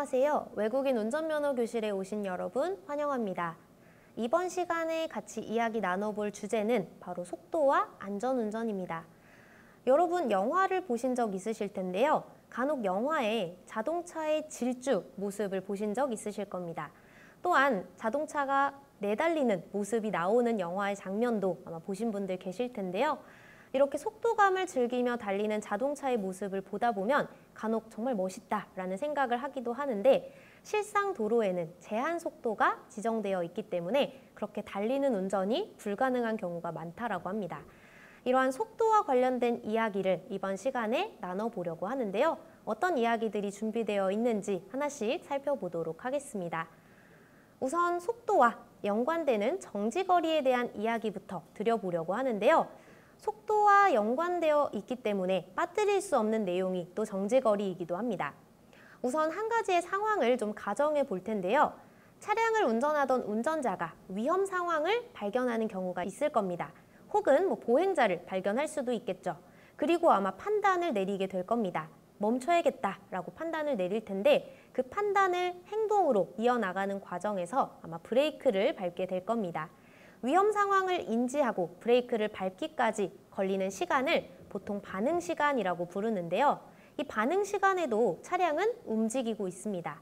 안녕하세요. 외국인 운전면허 교실에 오신 여러분 환영합니다. 이번 시간에 같이 이야기 나눠볼 주제는 바로 속도와 안전운전입니다. 여러분 영화를 보신 적 있으실 텐데요. 간혹 영화에 자동차의 질주 모습을 보신 적 있으실 겁니다. 또한 자동차가 내달리는 모습이 나오는 영화의 장면도 아마 보신 분들 계실 텐데요. 이렇게 속도감을 즐기며 달리는 자동차의 모습을 보다 보면 간혹 정말 멋있다라는 생각을 하기도 하는데 실상 도로에는 제한 속도가 지정되어 있기 때문에 그렇게 달리는 운전이 불가능한 경우가 많다라고 합니다. 이러한 속도와 관련된 이야기를 이번 시간에 나눠보려고 하는데요. 어떤 이야기들이 준비되어 있는지 하나씩 살펴보도록 하겠습니다. 우선 속도와 연관되는 정지거리에 대한 이야기부터 드려보려고 하는데요. 속도와 연관되어 있기 때문에 빠뜨릴 수 없는 내용이 또 정지거리이기도 합니다. 우선 한 가지의 상황을 좀 가정해 볼 텐데요. 차량을 운전하던 운전자가 위험 상황을 발견하는 경우가 있을 겁니다. 혹은 보행자를 발견할 수도 있겠죠. 그리고 아마 판단을 내리게 될 겁니다. 멈춰야겠다라고 판단을 내릴 텐데 그 판단을 행동으로 이어나가는 과정에서 아마 브레이크를 밟게 될 겁니다. 위험 상황을 인지하고 브레이크를 밟기까지 걸리는 시간을 보통 반응 시간이라고 부르는데요. 이 반응 시간에도 차량은 움직이고 있습니다.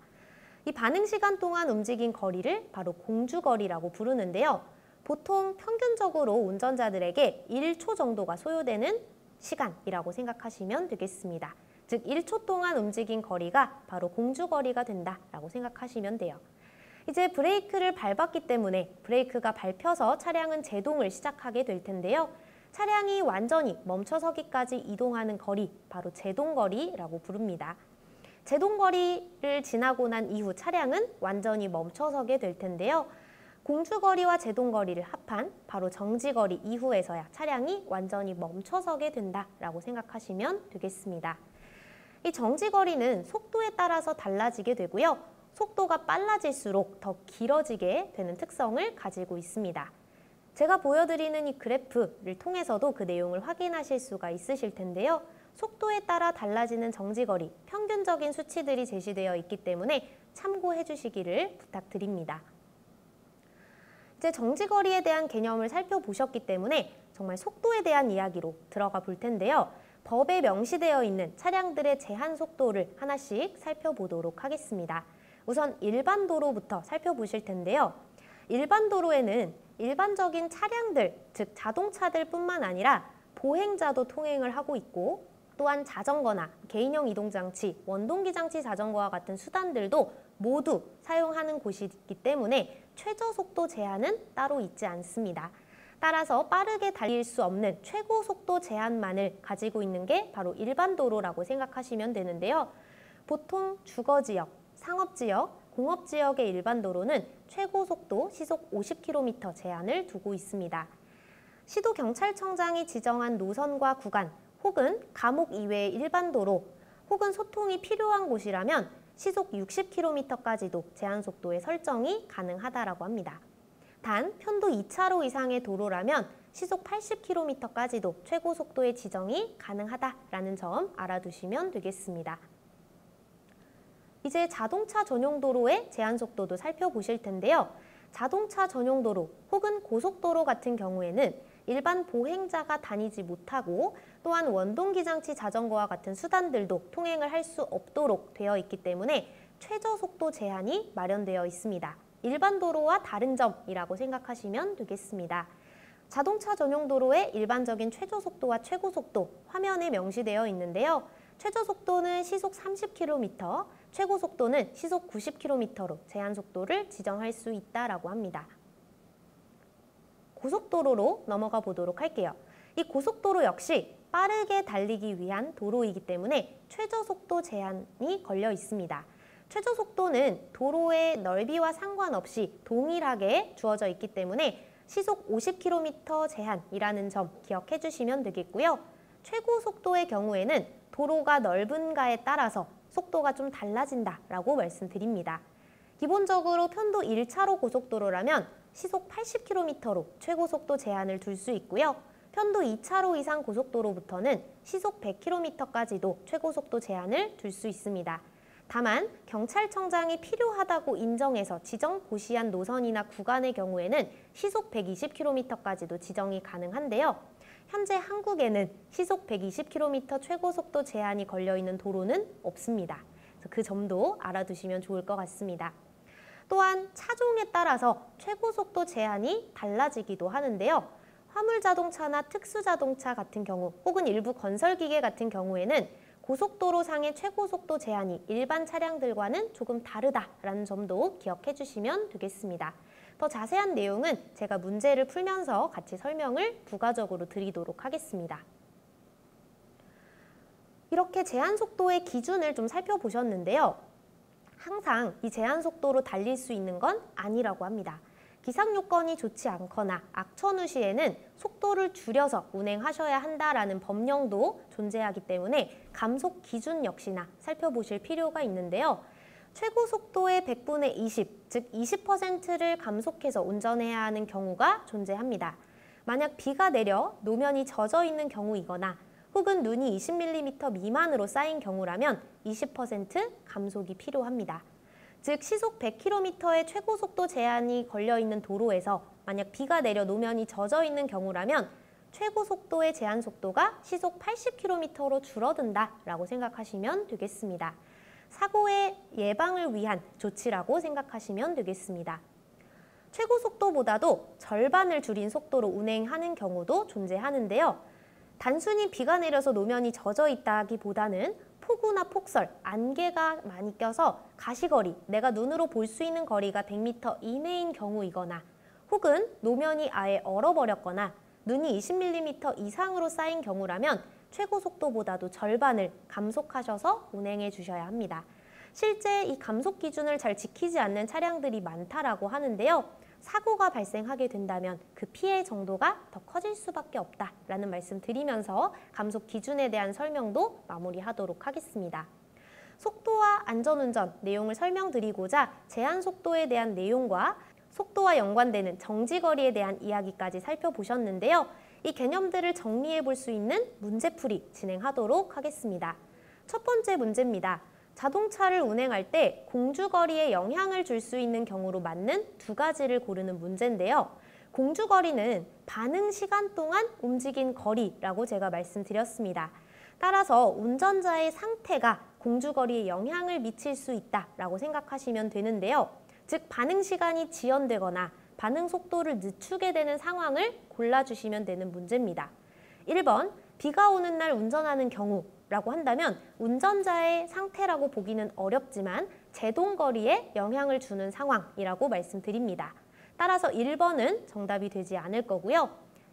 이 반응 시간 동안 움직인 거리를 바로 공주거리라고 부르는데요. 보통 평균적으로 운전자들에게 1초 정도가 소요되는 시간이라고 생각하시면 되겠습니다. 즉 1초 동안 움직인 거리가 바로 공주거리가 된다라고 생각하시면 돼요. 이제 브레이크를 밟았기 때문에 브레이크가 밟혀서 차량은 제동을 시작하게 될 텐데요. 차량이 완전히 멈춰서기까지 이동하는 거리, 바로 제동거리라고 부릅니다. 제동거리를 지나고 난 이후 차량은 완전히 멈춰서게 될 텐데요. 공주거리와 제동거리를 합한 바로 정지거리 이후에서야 차량이 완전히 멈춰서게 된다라고 생각하시면 되겠습니다. 이 정지거리는 속도에 따라서 달라지게 되고요. 속도가 빨라질수록 더 길어지게 되는 특성을 가지고 있습니다. 제가 보여드리는 이 그래프를 통해서도 그 내용을 확인하실 수가 있으실 텐데요. 속도에 따라 달라지는 정지거리, 평균적인 수치들이 제시되어 있기 때문에 참고해 주시기를 부탁드립니다. 이제 정지거리에 대한 개념을 살펴보셨기 때문에 정말 속도에 대한 이야기로 들어가 볼 텐데요. 법에 명시되어 있는 차량들의 제한 속도를 하나씩 살펴보도록 하겠습니다. 우선 일반 도로부터 살펴보실 텐데요. 일반 도로에는 일반적인 차량들, 즉 자동차들 뿐만 아니라 보행자도 통행을 하고 있고 또한 자전거나 개인형 이동장치, 원동기장치 자전거와 같은 수단들도 모두 사용하는 곳이 있기 때문에 최저속도 제한은 따로 있지 않습니다. 따라서 빠르게 달릴 수 없는 최고 속도 제한만을 가지고 있는 게 바로 일반 도로라고 생각하시면 되는데요. 보통 주거지역, 상업지역, 공업지역의 일반 도로는 최고 속도 시속 50km 제한을 두고 있습니다. 시도경찰청장이 지정한 노선과 구간 혹은 감옥 이외의 일반 도로 혹은 소통이 필요한 곳이라면 시속 60km까지도 제한 속도의 설정이 가능하다고 합니다. 단 편도 2차로 이상의 도로라면 시속 80km까지도 최고 속도의 지정이 가능하다라는 점 알아두시면 되겠습니다. 이제 자동차 전용 도로의 제한 속도도 살펴보실 텐데요. 자동차 전용 도로 혹은 고속도로 같은 경우에는 일반 보행자가 다니지 못하고 또한 원동기장치 자전거와 같은 수단들도 통행을 할 수 없도록 되어 있기 때문에 최저 속도 제한이 마련되어 있습니다. 일반 도로와 다른 점이라고 생각하시면 되겠습니다. 자동차 전용 도로의 일반적인 최저 속도와 최고 속도 화면에 명시되어 있는데요. 최저 속도는 시속 30km, 최고 속도는 시속 90km로 제한 속도를 지정할 수 있다고 합니다. 고속도로로 넘어가 보도록 할게요. 이 고속도로 역시 빠르게 달리기 위한 도로이기 때문에 최저 속도 제한이 걸려 있습니다. 최저 속도는 도로의 넓이와 상관없이 동일하게 주어져 있기 때문에 시속 50km 제한이라는 점 기억해 주시면 되겠고요. 최고 속도의 경우에는 도로가 넓은가에 따라서 속도가 좀 달라진다라고 말씀드립니다. 기본적으로 편도 1차로 고속도로라면 시속 80km로 최고 속도 제한을 둘 수 있고요. 편도 2차로 이상 고속도로부터는 시속 100km까지도 최고 속도 제한을 둘 수 있습니다. 다만 경찰청장이 필요하다고 인정해서 지정 고시한 노선이나 구간의 경우에는 시속 120km까지도 지정이 가능한데요. 현재 한국에는 시속 120km 최고속도 제한이 걸려있는 도로는 없습니다. 그 점도 알아두시면 좋을 것 같습니다. 또한 차종에 따라서 최고속도 제한이 달라지기도 하는데요. 화물자동차나 특수자동차 같은 경우 혹은 일부 건설기계 같은 경우에는 고속도로상의 최고속도 제한이 일반 차량들과는 조금 다르다라는 점도 기억해 주시면 되겠습니다. 더 자세한 내용은 제가 문제를 풀면서 같이 설명을 부가적으로 드리도록 하겠습니다. 이렇게 제한 속도의 기준을 좀 살펴보셨는데요. 항상 이 제한 속도로 달릴 수 있는 건 아니라고 합니다. 기상 요건이 좋지 않거나 악천후 시에는 속도를 줄여서 운행하셔야 한다라는 법령도 존재하기 때문에 감속 기준 역시나 살펴보실 필요가 있는데요. 최고 속도의 100분의 20, 즉 20%를 감속해서 운전해야 하는 경우가 존재합니다. 만약 비가 내려 노면이 젖어 있는 경우이거나 혹은 눈이 20mm 미만으로 쌓인 경우라면 20% 감속이 필요합니다. 즉 시속 100km의 최고속도 제한이 걸려있는 도로에서 만약 비가 내려 노면이 젖어 있는 경우라면 최고속도의 제한 속도가 시속 80km로 줄어든다라고 생각하시면 되겠습니다. 사고의 예방을 위한 조치라고 생각하시면 되겠습니다. 최고속도보다도 절반을 줄인 속도로 운행하는 경우도 존재하는데요. 단순히 비가 내려서 노면이 젖어 있다기보다는 폭우나 폭설, 안개가 많이 껴서 가시거리, 내가 눈으로 볼 수 있는 거리가 100m 이내인 경우이거나 혹은 노면이 아예 얼어버렸거나 눈이 20mm 이상으로 쌓인 경우라면 최고 속도보다도 절반을 감속하셔서 운행해 주셔야 합니다. 실제 이 감속 기준을 잘 지키지 않는 차량들이 많다라고 하는데요. 사고가 발생하게 된다면 그 피해 정도가 더 커질 수밖에 없다라는 말씀 드리면서 감속 기준에 대한 설명도 마무리하도록 하겠습니다. 속도와 안전운전 내용을 설명드리고자 제한 속도에 대한 내용과 속도와 연관되는 정지거리에 대한 이야기까지 살펴보셨는데요. 이 개념들을 정리해 볼 수 있는 문제풀이 진행하도록 하겠습니다. 첫 번째 문제입니다. 자동차를 운행할 때 공주거리에 영향을 줄 수 있는 경우로 맞는 두 가지를 고르는 문제인데요. 공주거리는 반응 시간 동안 움직인 거리라고 제가 말씀드렸습니다. 따라서 운전자의 상태가 공주거리에 영향을 미칠 수 있다라고 생각하시면 되는데요. 즉 반응 시간이 지연되거나 반응 속도를 늦추게 되는 상황을 골라주시면 되는 문제입니다. 1번, 비가 오는 날 운전하는 경우라고 한다면 운전자의 상태라고 보기는 어렵지만 제동거리에 영향을 주는 상황이라고 말씀드립니다. 따라서 1번은 정답이 되지 않을 거고요.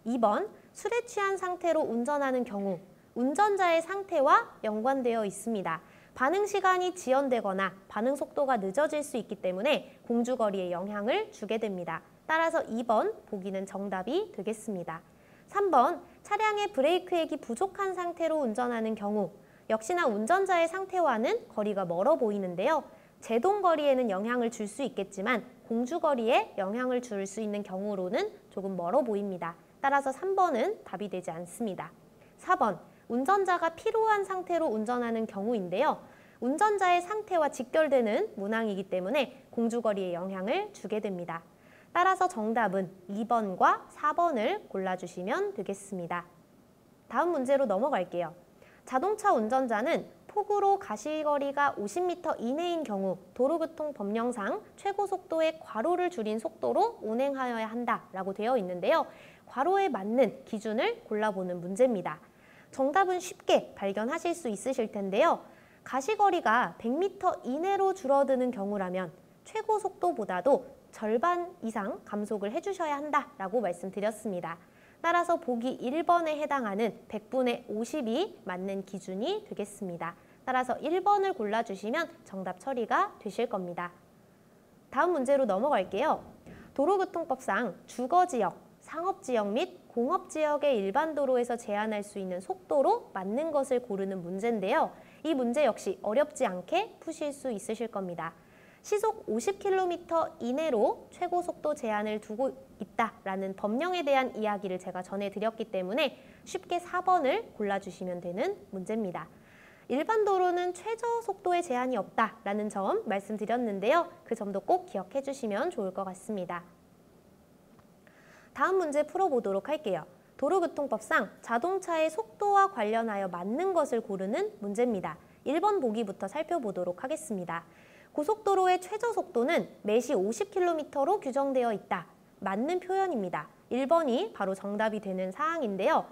2번, 술에 취한 상태로 운전하는 경우 운전자의 상태와 연관되어 있습니다. 반응 시간이 지연되거나 반응 속도가 늦어질 수 있기 때문에 공주거리에 영향을 주게 됩니다. 따라서 2번 보기는 정답이 되겠습니다. 3번, 차량의 브레이크액이 부족한 상태로 운전하는 경우 역시나 운전자의 상태와는 거리가 멀어 보이는데요. 제동거리에는 영향을 줄 수 있겠지만 공주거리에 영향을 줄 수 있는 경우로는 조금 멀어 보입니다. 따라서 3번은 답이 되지 않습니다. 4번, 운전자가 피로한 상태로 운전하는 경우인데요. 운전자의 상태와 직결되는 문항이기 때문에 공주거리에 영향을 주게 됩니다. 따라서 정답은 2번과 4번을 골라주시면 되겠습니다. 다음 문제로 넘어갈게요. 자동차 운전자는 폭우로 가시거리가 50m 이내인 경우 도로교통법령상 최고속도의 괄호를 줄인 속도로 운행하여야 한다라고 되어 있는데요. 괄호에 맞는 기준을 골라보는 문제입니다. 정답은 쉽게 발견하실 수 있으실 텐데요. 가시거리가 100m 이내로 줄어드는 경우라면 최고속도보다도 절반 이상 감속을 해주셔야 한다라고 말씀드렸습니다. 따라서 보기 1번에 해당하는 100분의 50이 맞는 기준이 되겠습니다. 따라서 1번을 골라주시면 정답 처리가 되실 겁니다. 다음 문제로 넘어갈게요. 도로교통법상 주거지역, 상업지역 및 공업지역의 일반 도로에서 제한할 수 있는 속도로 맞는 것을 고르는 문제인데요. 이 문제 역시 어렵지 않게 푸실 수 있으실 겁니다. 시속 50km 이내로 최고속도 제한을 두고 있다라는 법령에 대한 이야기를 제가 전해드렸기 때문에 쉽게 4번을 골라주시면 되는 문제입니다. 일반 도로는 최저 속도에 제한이 없다라는 점 말씀드렸는데요. 그 점도 꼭 기억해 주시면 좋을 것 같습니다. 다음 문제 풀어보도록 할게요. 도로교통법상 자동차의 속도와 관련하여 맞는 것을 고르는 문제입니다. 1번 보기부터 살펴보도록 하겠습니다. 고속도로의 최저 속도는 매시 50km로 규정되어 있다. 맞는 표현입니다. 1번이 바로 정답이 되는 사항인데요.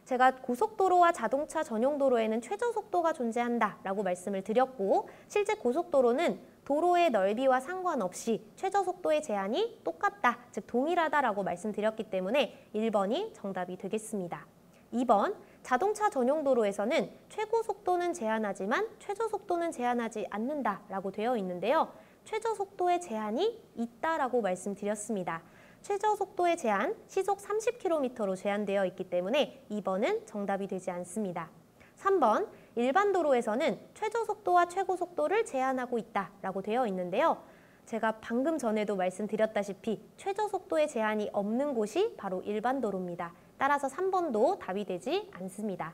제가 고속도로와 자동차 전용 도로에는 최저 속도가 존재한다라고 말씀을 드렸고, 실제 고속도로는 도로의 넓이와 상관없이 최저 속도의 제한이 똑같다, 즉 동일하다라고 말씀드렸기 때문에 1번이 정답이 되겠습니다. 2번, 자동차 전용 도로에서는 최고 속도는 제한하지만 최저 속도는 제한하지 않는다라고 되어 있는데요. 최저 속도의 제한이 있다라고 말씀드렸습니다. 최저 속도의 제한, 시속 30km로 제한되어 있기 때문에 2번은 정답이 되지 않습니다. 3번, 일반 도로에서는 최저 속도와 최고 속도를 제한하고 있다라고 되어 있는데요. 제가 방금 전에도 말씀드렸다시피 최저 속도의 제한이 없는 곳이 바로 일반 도로입니다. 따라서 3번도 답이 되지 않습니다.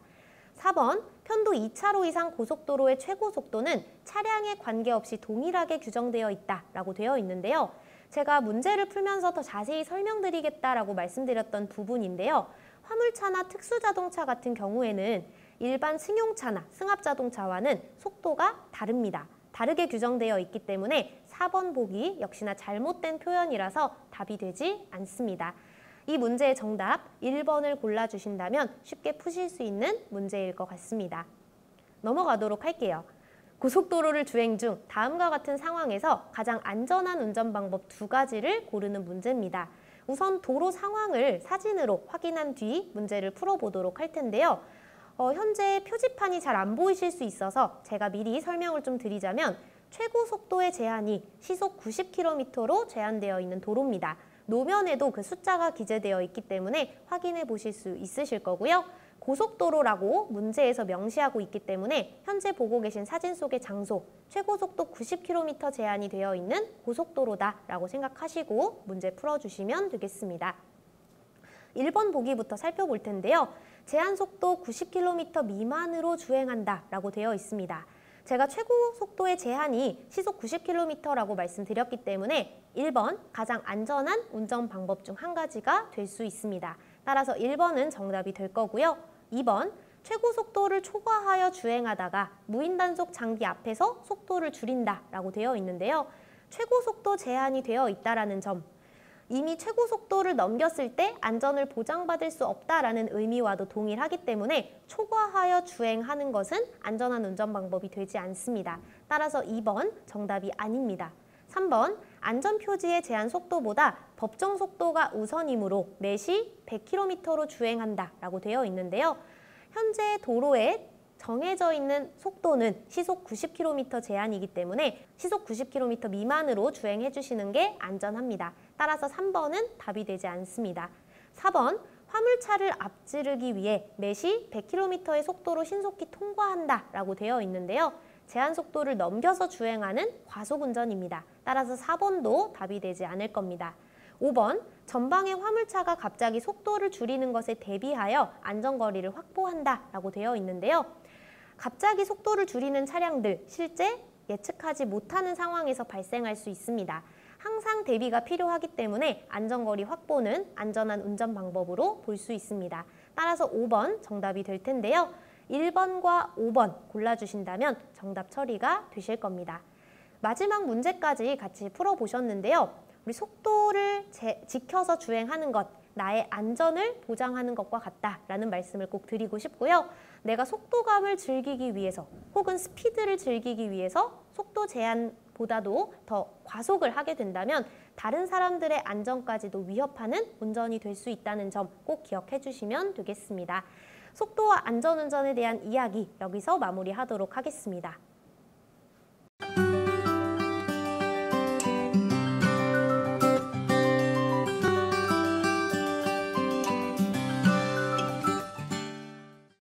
4번, 편도 2차로 이상 고속도로의 최고 속도는 차량에 관계없이 동일하게 규정되어 있다라고 되어 있는데요. 제가 문제를 풀면서 더 자세히 설명드리겠다라고 말씀드렸던 부분인데요. 화물차나 특수자동차 같은 경우에는 일반 승용차나 승합자동차와는 속도가 다릅니다. 다르게 규정되어 있기 때문에 4번 보기 역시나 잘못된 표현이라서 답이 되지 않습니다. 이 문제의 정답 1번을 골라주신다면 쉽게 푸실 수 있는 문제일 것 같습니다. 넘어가도록 할게요. 고속도로를 주행 중 다음과 같은 상황에서 가장 안전한 운전 방법 2가지를 고르는 문제입니다. 우선 도로 상황을 사진으로 확인한 뒤 문제를 풀어보도록 할 텐데요. 현재 표지판이 잘 안 보이실 수 있어서 제가 미리 설명을 좀 드리자면 최고 속도의 제한이 시속 90km로 제한되어 있는 도로입니다. 노면에도 그 숫자가 기재되어 있기 때문에 확인해 보실 수 있으실 거고요. 고속도로라고 문제에서 명시하고 있기 때문에 현재 보고 계신 사진 속의 장소, 최고 속도 90km 제한이 되어 있는 고속도로다라고 생각하시고 문제 풀어주시면 되겠습니다. 1번 보기부터 살펴볼 텐데요. 제한 속도 90km 미만으로 주행한다라고 되어 있습니다. 제가 최고 속도의 제한이 시속 90km라고 말씀드렸기 때문에 1번 가장 안전한 운전 방법 중 한 가지가 될 수 있습니다. 따라서 1번은 정답이 될 거고요. 2번, 최고 속도를 초과하여 주행하다가 무인단속 장비 앞에서 속도를 줄인다라고 되어 있는데요. 최고 속도 제한이 되어 있다라는 점, 이미 최고 속도를 넘겼을 때 안전을 보장받을 수 없다라는 의미와도 동일하기 때문에 초과하여 주행하는 것은 안전한 운전 방법이 되지 않습니다. 따라서 2번 정답이 아닙니다. 3번, 안전표지의 제한 속도보다 법정 속도가 우선이므로 매시 100km로 주행한다라고 되어 있는데요. 현재 도로에 정해져 있는 속도는 시속 90km 제한이기 때문에 시속 90km 미만으로 주행해 주시는 게 안전합니다. 따라서 3번은 답이 되지 않습니다. 4번, 화물차를 앞지르기 위해 매시 100km의 속도로 신속히 통과한다라고 되어 있는데요. 제한 속도를 넘겨서 주행하는 과속운전입니다. 따라서 4번도 답이 되지 않을 겁니다. 5번, 전방의 화물차가 갑자기 속도를 줄이는 것에 대비하여 안전거리를 확보한다라고 되어 있는데요. 갑자기 속도를 줄이는 차량들, 실제 예측하지 못하는 상황에서 발생할 수 있습니다. 항상 대비가 필요하기 때문에 안전거리 확보는 안전한 운전 방법으로 볼 수 있습니다. 따라서 5번 정답이 될 텐데요. 1번과 5번 골라주신다면 정답 처리가 되실 겁니다. 마지막 문제까지 같이 풀어보셨는데요. 우리 속도를 지켜서 주행하는 것, 나의 안전을 보장하는 것과 같다라는 말씀을 꼭 드리고 싶고요. 내가 속도감을 즐기기 위해서 혹은 스피드를 즐기기 위해서 속도 제한보다도 더 과속을 하게 된다면 다른 사람들의 안전까지도 위협하는 운전이 될 수 있다는 점 꼭 기억해 주시면 되겠습니다. 속도와 안전운전에 대한 이야기 여기서 마무리하도록 하겠습니다.